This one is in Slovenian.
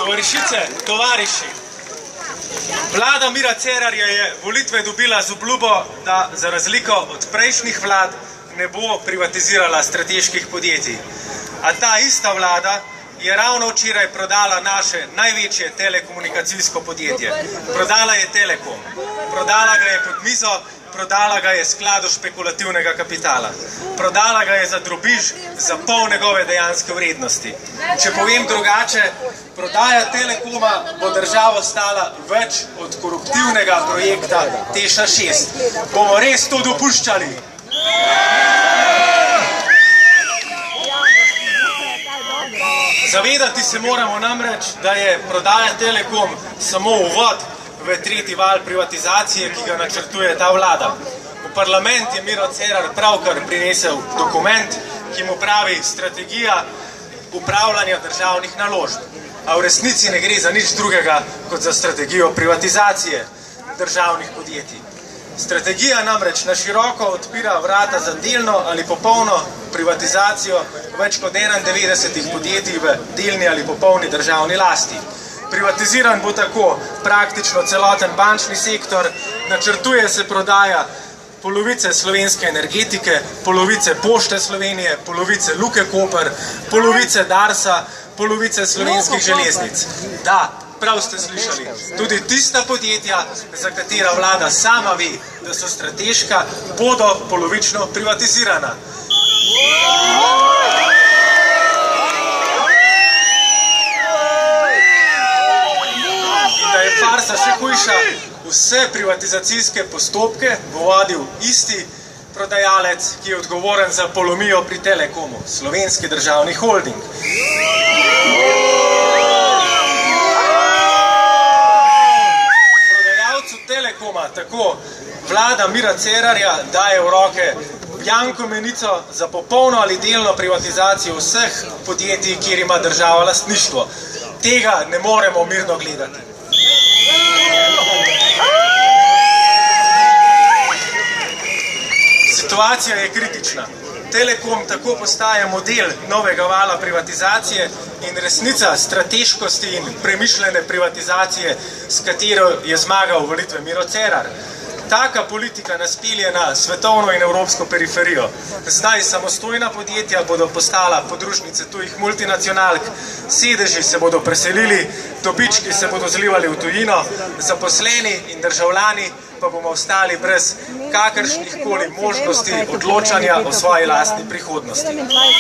Tovarišice, tovariši, vlada Mira Cerarja je volitve dobila z obljubo, da za razliko od prejšnjih vlad ne bo privatizirala strateških podjetij. A ta ista vlada je ravno včeraj prodala naše največje telekomunikacijsko podjetje. Prodala je Telekom, prodala ga je pod mizo, prodala ga je skladu špekulativnega kapitala. Prodala ga je za drobiž, za pol njegove dejanske vrednosti. Če povem drugače, prodaja Telekoma bo državo stala več od koruptivnega projekta Teša 6. Bomo res to dopuščali? Zavedati se moramo namreč, da je prodaja Telekom samo uvod v tretji val privatizacije, ki ga načrtuje ta vlada. V parlament je Miro Cerar pravkar prinesel dokument, ki mu pravi strategija upravljanja državnih naložb. A v resnici ne gre za nič drugega kot za strategijo privatizacije državnih podjetij. Strategija namreč na široko odpira vrata za delno ali popolno privatizacijo več kot 91 podjetij v delni ali popolni državni lasti. Privatiziran bo tako praktično celoten bančni sektor, načrtuje se prodaja polovice slovenske energetike, polovice Pošte Slovenije, polovice Luke Koper, polovice Darsa, polovice slovenskih železnic. Da, prav ste slišali, tudi tista podjetja, za katera vlada sama ve, da so strateška, bodo polovično privatizirana. In da je farsa še hujša, vse privatizacijske postopke bo vodil isti prodajalec, ki je odgovoren za polomijo pri Telekomu, Slovenski državni holding. Telekoma, tako vlada Mira Cerarja daje v roke bjanko menico za popolno ali delno privatizacijo vseh podjetij, kjer ima država lastništvo. Tega ne moremo mirno gledati. Situacija je kritična. Telekom tako postaje model novega vala privatizacije in resnica strateškosti in premišljene privatizacije, s katero je zmagal volitve Miro Cerar. Taka politika nas pelje na svetovno in evropsko periferijo. Zdaj samostojna podjetja bodo postala podružnice tujih multinacionalk, sedeži se bodo preselili, dobički se bodo zlivali v tujino, zaposleni in državljani pa bomo ostali brez kakršnih koli možnosti odločanja o svoji lastni prihodnosti.